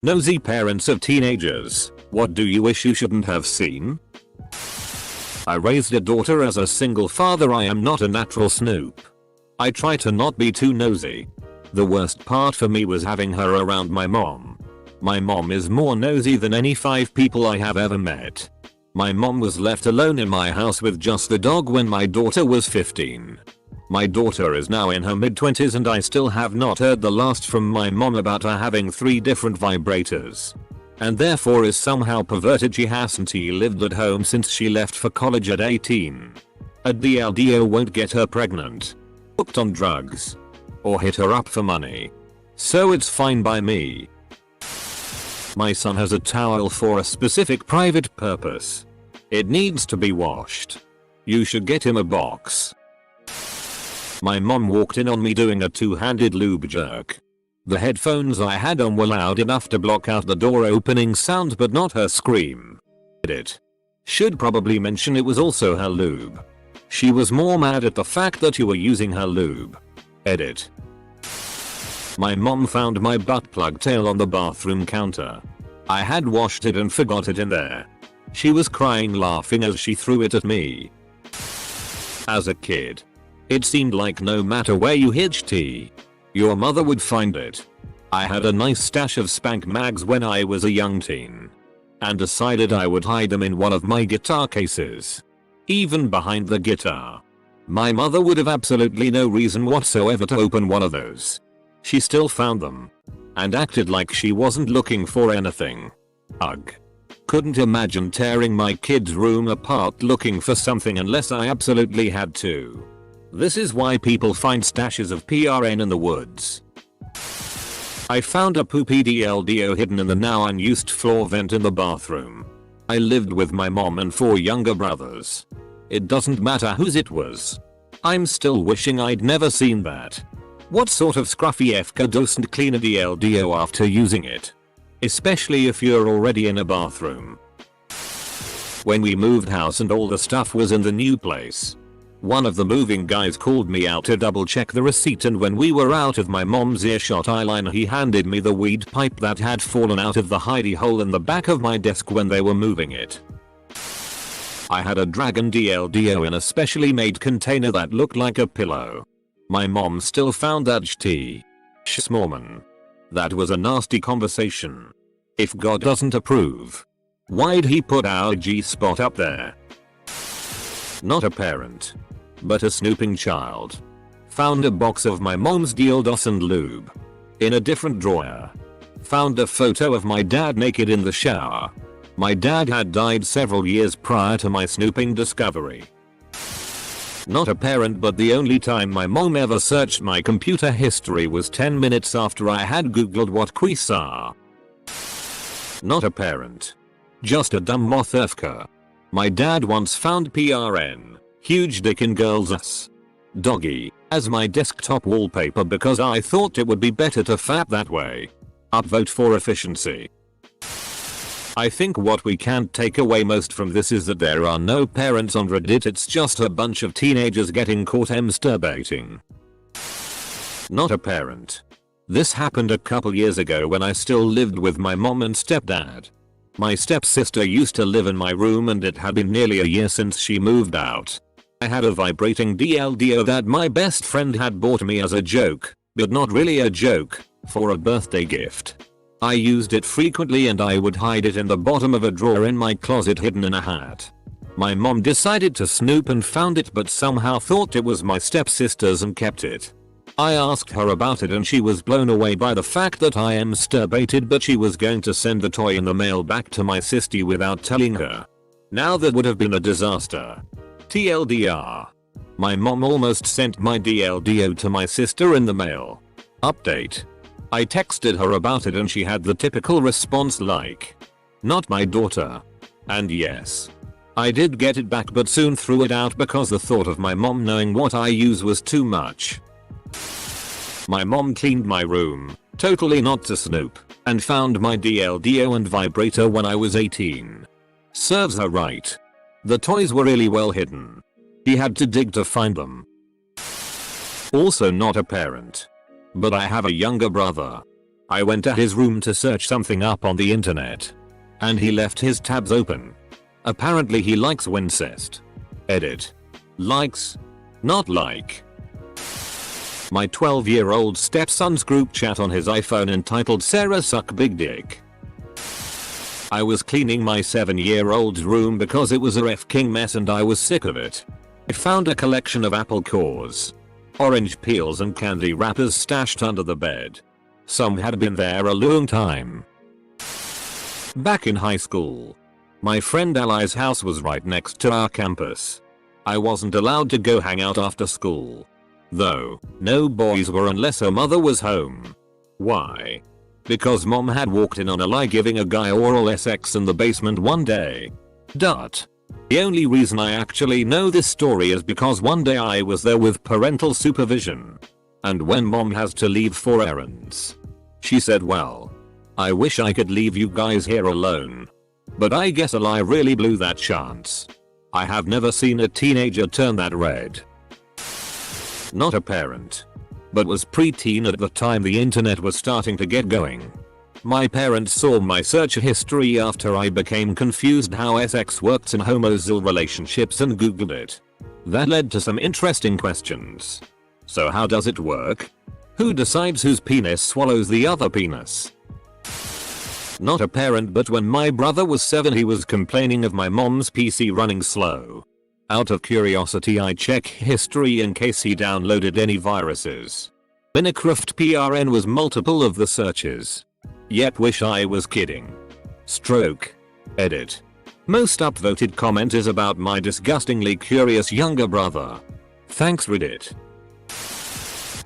Nosy parents of teenagers, what do you wish you shouldn't have seen? I raised a daughter as a single father. I am not a natural snoop. I try to not be too nosy. The worst part for me was having her around my mom. My mom is more nosy than any 5 people I have ever met. My mom was left alone in my house with just the dog when my daughter was 15. My daughter is now in her mid-20s and I still have not heard the last from my mom about her having 3 different vibrators. And therefore is somehow perverted. She hasn't lived at home since she left for college at 18. A DLDO won't get her pregnant, hooked on drugs, or hit her up for money. So it's fine by me. My son has a towel for a specific private purpose. It needs to be washed. You should get him a box. My mom walked in on me doing a 2-handed lube jerk. The headphones I had on were loud enough to block out the door opening sound but not her scream. Edit. Should probably mention it was also her lube. She was more mad at the fact that you were using her lube. Edit. My mom found my butt plug tail on the bathroom counter. I had washed it and forgot it in there. She was crying laughing as she threw it at me. As a kid, it seemed like no matter where you hitched tea, your mother would find it. I had a nice stash of spank mags when I was a young teen, and decided I would hide them in one of my guitar cases. Even behind the guitar. My mother would have absolutely no reason whatsoever to open one of those. She still found them, and acted like she wasn't looking for anything. Ugh. Couldn't imagine tearing my kid's room apart looking for something unless I absolutely had to. This is why people find stashes of PRN in the woods. I found a poopy DLDO hidden in the now unused floor vent in the bathroom. I lived with my mom and 4 younger brothers. It doesn't matter whose it was. I'm still wishing I'd never seen that. What sort of scruffy FK doesn't clean a DLDO after using it? Especially if you're already in a bathroom. When we moved house and all the stuff was in the new place, one of the moving guys called me out to double check the receipt, and when we were out of my mom's earshot line he handed me the weed pipe that had fallen out of the hidey hole in the back of my desk when they were moving it. I had a dragon DLDO in a specially made container that looked like a pillow. My mom still found that Schmorman. That was a nasty conversation. If God doesn't approve, why'd he put our G-spot up there? Not a parent, but a snooping child. Found a box of my mom's dildos and lube in a different drawer. Found a photo of my dad naked in the shower. My dad had died several years prior to my snooping discovery. Not a parent, but the only time my mom ever searched my computer history was 10 minutes after I had googled what quiz are. Not a parent, just a dumb moth FK. My dad once found PRN, huge dick in girls' ass, doggy, as my desktop wallpaper because I thought it would be better to fap that way. Upvote for efficiency. I think what we can't take away most from this is that there are no parents on Reddit. It's just a bunch of teenagers getting caught masturbating. Not a parent. This happened a couple years ago when I still lived with my mom and stepdad. My stepsister used to live in my room and it had been nearly a year since she moved out. I had a vibrating DLDO that my best friend had bought me as a joke, but not really a joke, for a birthday gift. I used it frequently and I would hide it in the bottom of a drawer in my closet hidden in a hat. My mom decided to snoop and found it but somehow thought it was my stepsister's and kept it. I asked her about it and she was blown away by the fact that I masturbated, but she was going to send the toy in the mail back to my sisty without telling her. Now that would have been a disaster. TLDR. My mom almost sent my DLDO to my sister in the mail. Update. I texted her about it and she had the typical response like, "Not my daughter." And yes, I did get it back but soon threw it out because the thought of my mom knowing what I use was too much. My mom cleaned my room, totally not to snoop, and found my DLDO and vibrator when I was 18. Serves her right. The toys were really well hidden. She had to dig to find them. Also not a parent, but I have a younger brother. I went to his room to search something up on the internet. And he left his tabs open. Apparently he likes Wincest. Edit. Likes. Not like. My 12-year-old stepson's group chat on his iPhone entitled Sarah Suck Big Dick. I was cleaning my 7-year-old's room because it was a king mess and I was sick of it. I found a collection of apple cores, orange peels and candy wrappers stashed under the bed. Some had been there a long time. Back in high school, my friend Ali's house was right next to our campus. I wasn't allowed to go hang out after school. Though, no boys were unless her mother was home. Why? Because mom had walked in on a lie giving a guy oral sex in the basement one day. The only reason I actually know this story is because one day I was there with parental supervision. And when mom has to leave for errands, she said, well, I wish I could leave you guys here alone. But I guess a lie really blew that chance. I have never seen a teenager turn that red. Not a parent, but was preteen at the time the internet was starting to get going. My parents saw my search history after I became confused how sex works in homosexual relationships and googled it. That led to some interesting questions. So how does it work? Who decides whose penis swallows the other penis? Not a parent, but when my brother was 7 he was complaining of my mom's PC running slow. Out of curiosity I check history in case he downloaded any viruses. Minecraft PRN was multiple of the searches. Yet wish I was kidding. Stroke. Edit. Most upvoted comment is about my disgustingly curious younger brother. Thanks Reddit.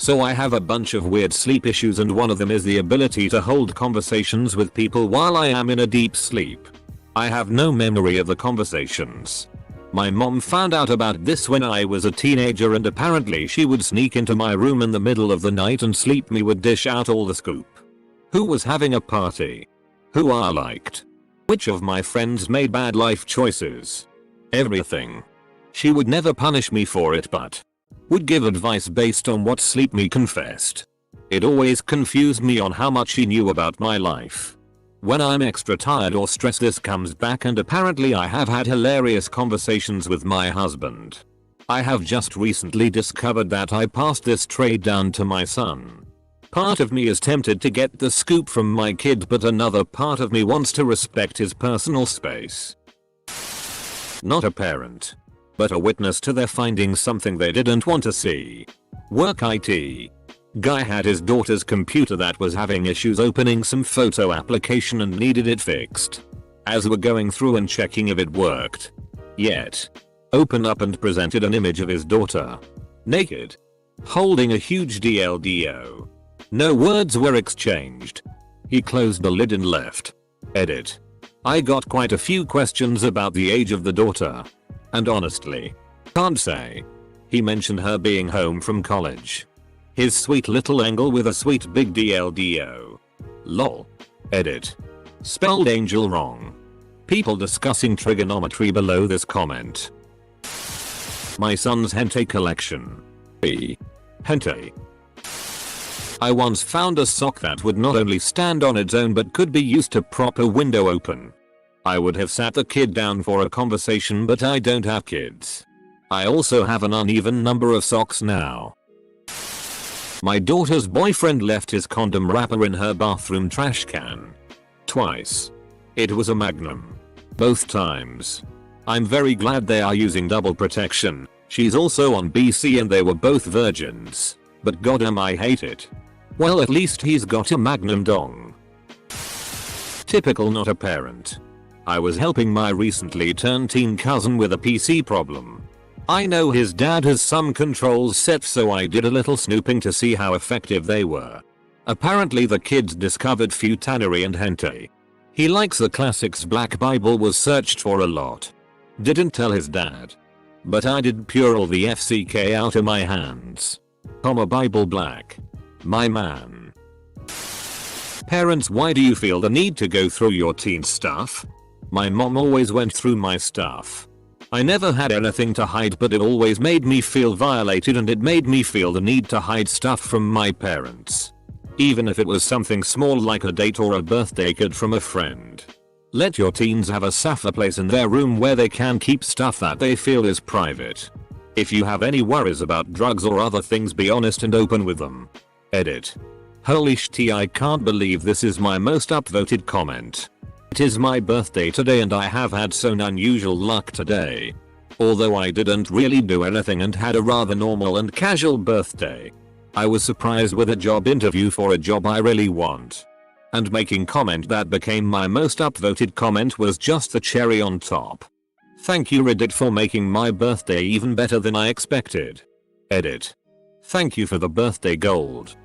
So I have a bunch of weird sleep issues and one of them is the ability to hold conversations with people while I am in a deep sleep. I have no memory of the conversations. My mom found out about this when I was a teenager and apparently she would sneak into my room in the middle of the night and sleep me would dish out all the scoop. Who was having a party? Who I liked? Which of my friends made bad life choices? Everything. She would never punish me for it but would give advice based on what sleep me confessed. It always confused me on how much she knew about my life. When I'm extra tired or stressed this comes back and apparently I have had hilarious conversations with my husband. I have just recently discovered that I passed this trait down to my son. Part of me is tempted to get the scoop from my kid but another part of me wants to respect his personal space. Not a parent, but a witness to their finding something they didn't want to see. Work IT. Guy had his daughter's computer that was having issues opening some photo application and needed it fixed. As we're going through and checking if it worked. Yet. Open up and presented an image of his daughter. Naked. Holding a huge DLDO. No words were exchanged. He closed the lid and left. Edit. I got quite a few questions about the age of the daughter. And honestly, can't say. He mentioned her being home from college. His sweet little angle with a sweet big DLDO. Lol. Edit. Spelled angel wrong. People discussing trigonometry below this comment. My son's hentai collection. Hentai. I once found a sock that would not only stand on its own but could be used to prop a window open. I would have sat the kid down for a conversation but I don't have kids. I also have an uneven number of socks now. My daughter's boyfriend left his condom wrapper in her bathroom trash can. Twice. It was a Magnum. Both times. I'm very glad they are using double protection. She's also on BC and they were both virgins. But goddamn I hate it. Well at least he's got a Magnum dong. Typical not a parent. I was helping my recently turned teen cousin with a PC problem. I know his dad has some controls set so I did a little snooping to see how effective they were. Apparently the kids discovered futanery and hentai. He likes the classics. Black Bible was searched for a lot. Didn't tell his dad. But I did pure all the FCK out of my hands. Bible Black. My man. Parents, why do you feel the need to go through your teen stuff? My mom always went through my stuff. I never had anything to hide but it always made me feel violated and it made me feel the need to hide stuff from my parents. Even if it was something small like a date or a birthday card from a friend. Let your teens have a safe place in their room where they can keep stuff that they feel is private. If you have any worries about drugs or other things, be honest and open with them. Edit. Holy shit, I can't believe this is my most upvoted comment. It is my birthday today and I have had some unusual luck today. Although I didn't really do anything and had a rather normal and casual birthday. I was surprised with a job interview for a job I really want. And making comment that became my most upvoted comment was just the cherry on top. Thank you Reddit for making my birthday even better than I expected. Edit. Thank you for the birthday gold.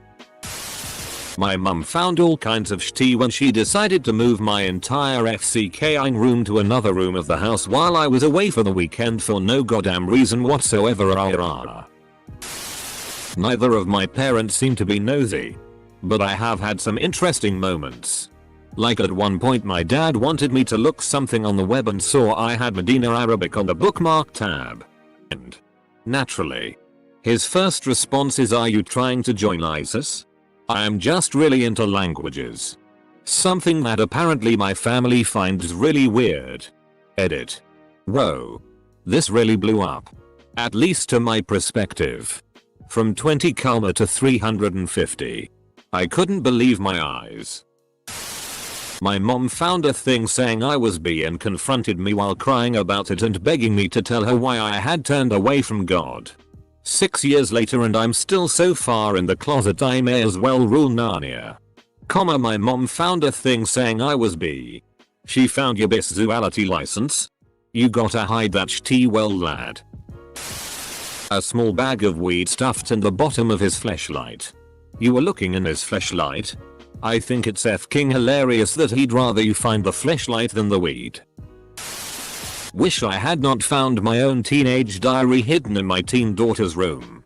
My mum found all kinds of shit when she decided to move my entire FCKing room to another room of the house while I was away for the weekend for no goddamn reason whatsoever. Neither of my parents seem to be nosy. But I have had some interesting moments. Like at one point my dad wanted me to look something on the web and saw I had Medina Arabic on the bookmark tab. And naturally, his first response is, "Are you trying to join ISIS?" I am just really into languages. Something that apparently my family finds really weird. Edit. Whoa. This really blew up. At least to my perspective. From 20 karma to 350. I couldn't believe my eyes. My mom found a thing saying I was bi and confronted me while crying about it and begging me to tell her why I had turned away from God. 6 years later and I'm still so far in the closet I may as well rule Narnia. My mom found a thing saying I was bi. She found your bisexuality license? You gotta hide that shit well lad. A small bag of weed stuffed in the bottom of his fleshlight. You were looking in his fleshlight? I think it's f***ing hilarious that he'd rather you find the fleshlight than the weed. Wish I had not found my own teenage diary hidden in my teen daughter's room.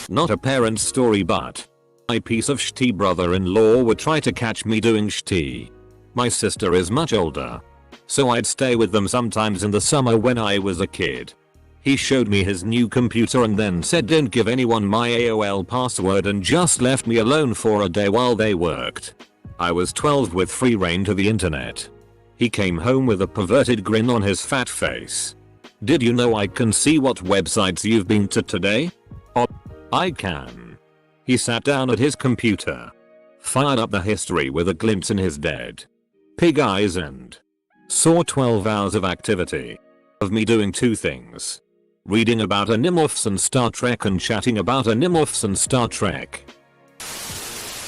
Not a parent's story, but my piece of shitty brother-in-law would try to catch me doing shitty. My sister is much older, so I'd stay with them sometimes in the summer when I was a kid. He showed me his new computer and then said don't give anyone my AOL password and just left me alone for a day while they worked. I was 12 with free reign to the internet. He came home with a perverted grin on his fat face. Did you know I can see what websites you've been to today? Oh, I can. He sat down at his computer, fired up the history with a glimpse in his dead pig eyes and saw 12 hours of activity. Of me doing two things. Reading about animorphs and Star Trek and chatting about animorphs and Star Trek.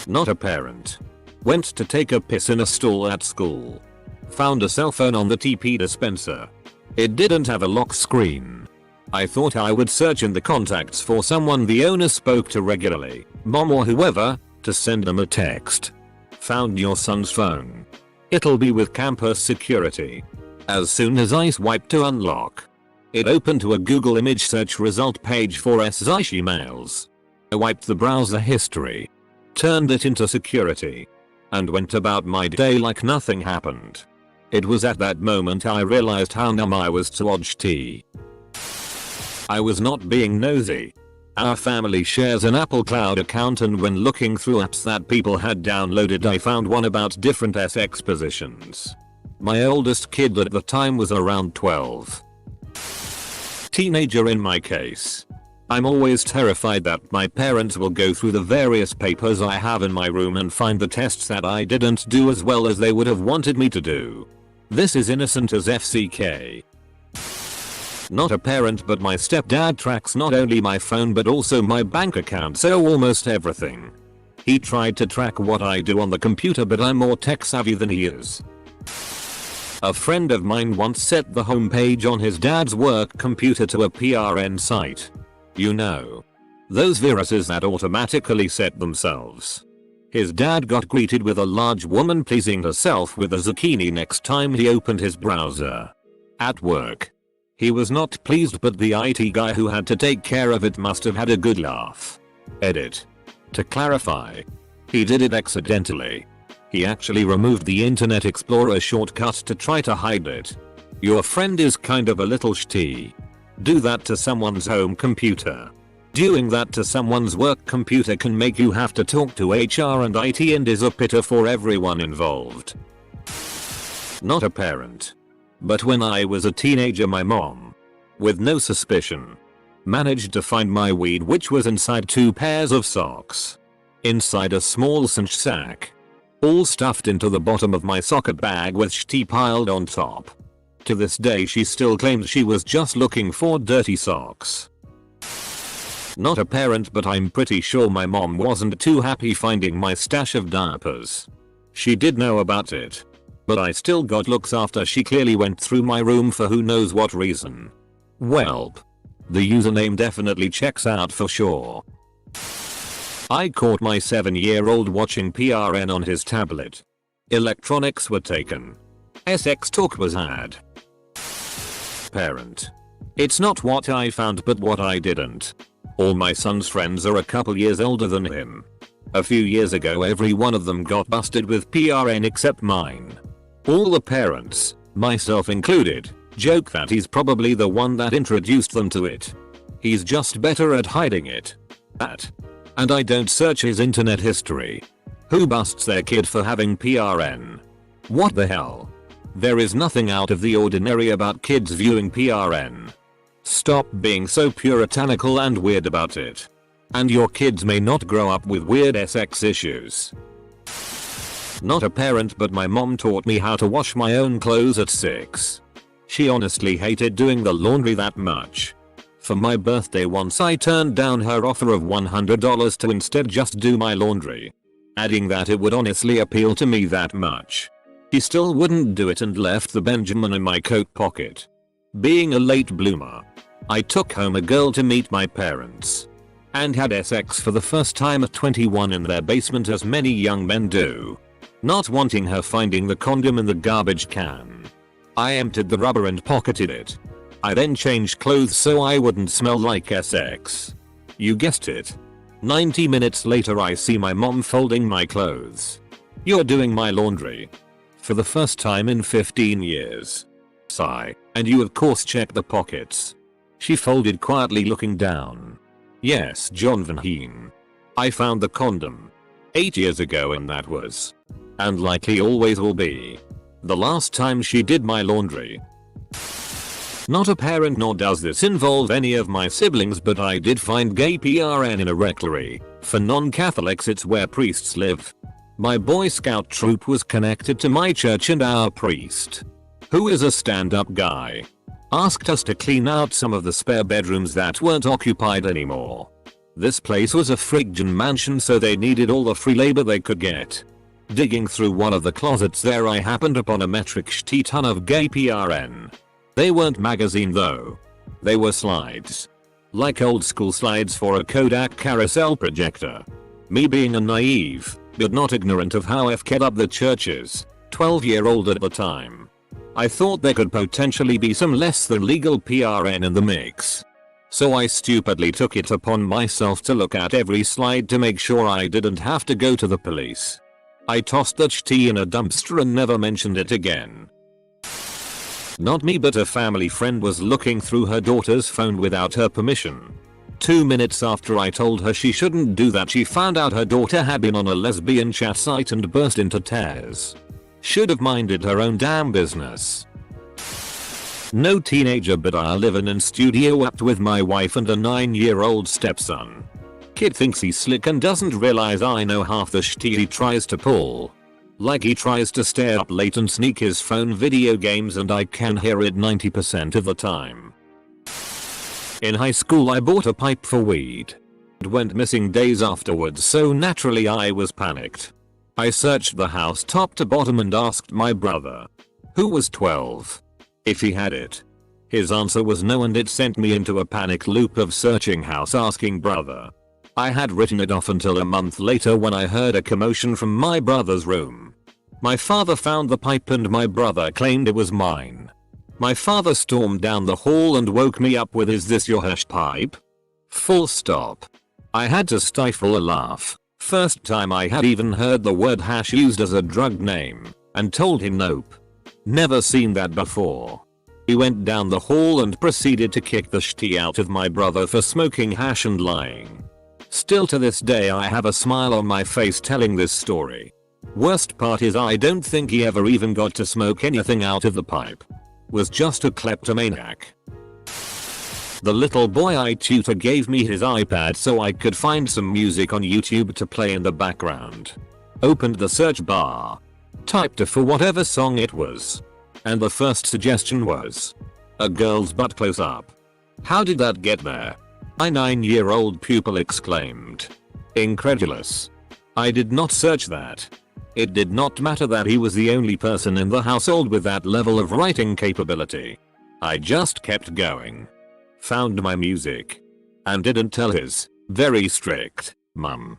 Not a parent. Went to take a piss in a stall at school. Found a cell phone on the TP dispenser. It didn't have a lock screen. I thought I would search in the contacts for someone the owner spoke to regularly, mom or whoever, to send them a text. Found your son's phone. It'll be with campus security. As soon as I swiped to unlock, it opened to a Google image search result page for SIS emails. I wiped the browser history, turned it into security, and went about my day like nothing happened. It was at that moment I realized how numb I was to odd shit. I was not being nosy. Our family shares an Apple Cloud account and when looking through apps that people had downloaded I found one about different SX positions. My oldest kid at the time was around 12. Teenager in my case. I'm always terrified that my parents will go through the various papers I have in my room and find the tests that I didn't do as well as they would have wanted me to do. This is innocent as FCK. Not a parent, but my stepdad tracks not only my phone but also my bank account, so almost everything. He tried to track what I do on the computer, but I'm more tech savvy than he is. A friend of mine once set the homepage on his dad's work computer to a PRN site. You know, those viruses that automatically set themselves. His dad got greeted with a large woman pleasing herself with a zucchini next time he opened his browser. At work. He was not pleased, but the IT guy who had to take care of it must have had a good laugh. Edit. To clarify, he did it accidentally. He actually removed the Internet Explorer shortcut to try to hide it. Your friend is kind of a little shitty. Do that to someone's home computer. Doing that to someone's work computer can make you have to talk to HR and IT and is a pitter for everyone involved. Not a parent. But when I was a teenager, my mom, with no suspicion, managed to find my weed, which was inside 2 pairs of socks. Inside a small cinch sack. All stuffed into the bottom of my socket bag with shit piled on top. To this day she still claims she was just looking for dirty socks. Not a parent, but I'm pretty sure my mom wasn't too happy finding my stash of diapers. She did know about it. But I still got looks after she clearly went through my room for who knows what reason. Welp. The username definitely checks out for sure. I caught my 7-year-old watching PRN on his tablet. Electronics were taken. SX talk was had. Parent. It's not what I found but what I didn't. All my son's friends are a couple years older than him. A few years ago every one of them got busted with PRN except mine. All the parents, myself included, joke that he's probably the one that introduced them to it. He's just better at hiding it. And I don't search his internet history. Who busts their kid for having PRN? What the hell? There is nothing out of the ordinary about kids viewing PRN. Stop being so puritanical and weird about it. And your kids may not grow up with weird SX issues. Not a parent, but my mom taught me how to wash my own clothes at 6. She honestly hated doing the laundry that much. For my birthday once I turned down her offer of $100 to instead just do my laundry. Adding that it would honestly appeal to me that much. She still wouldn't do it and left the Benjamin in my coat pocket. Being a late bloomer, I took home a girl to meet my parents. And had SX for the first time at 21 in their basement, as many young men do. Not wanting her finding the condom in the garbage can, I emptied the rubber and pocketed it. I then changed clothes so I wouldn't smell like SX. You guessed it. 90 minutes later I see my mom folding my clothes. You're doing my laundry. For the first time in 15 years. Sigh. And you of course check the pockets. She folded quietly, looking down. Yes, John Van Heen. I found the condom 8 years ago and that was, and likely always will be, the last time she did my laundry. Not a parent, nor does this involve any of my siblings, but I did find gay PRN in a rectory. For non-Catholics it's where priests live. My Boy Scout troop was connected to my church and our priest, who is a stand-up guy, asked us to clean out some of the spare bedrooms that weren't occupied anymore. This place was a friggin' mansion, so they needed all the free labor they could get. Digging through one of the closets there I happened upon a metric shit ton of gay PRN. They weren't magazine though. They were slides. Like old school slides for a Kodak carousel projector. Me being a naive, but not ignorant of how f'd up the church is, 12-year-old at the time, I thought there could potentially be some less than legal PRN in the mix. So I stupidly took it upon myself to look at every slide to make sure I didn't have to go to the police. I tossed that tea in a dumpster and never mentioned it again. Not me, but a family friend was looking through her daughter's phone without her permission. 2 minutes after I told her she shouldn't do that, she found out her daughter had been on a lesbian chat site and burst into tears. Should have minded her own damn business. No teenager, but I live in studio apt with my wife and a 9-year-old stepson. Kid thinks he's slick and doesn't realize I know half the shit he tries to pull. Like he tries to stay up late and sneak his phone video games, and I can hear it 90% of the time. In high school I bought a pipe for weed. It went missing days afterwards, so naturally I was panicked. I searched the house top to bottom and asked my brother, who was 12, if he had it. His answer was no, and it sent me into a panic loop of searching house asking brother. I had written it off until a month later when I heard a commotion from my brother's room. My father found the pipe and my brother claimed it was mine. My father stormed down the hall and woke me up with, "Is this your hash pipe?" Full stop. I had to stifle a laugh. First time I had even heard the word hash used as a drug name, and told him nope. Never seen that before. He went down the hall and proceeded to kick the shit out of my brother for smoking hash and lying. Still to this day I have a smile on my face telling this story. Worst part is I don't think he ever even got to smoke anything out of the pipe. Was just a kleptomaniac. The little boy I tutor gave me his iPad so I could find some music on YouTube to play in the background. Opened the search bar. Typed a for whatever song it was. And the first suggestion was a girl's butt close up. How did that get there? My 9-year-old pupil exclaimed. Incredulous. I did not search that. It did not matter that he was the only person in the household with that level of writing capability. I just kept going. Found my music. And didn't tell his very strict mum.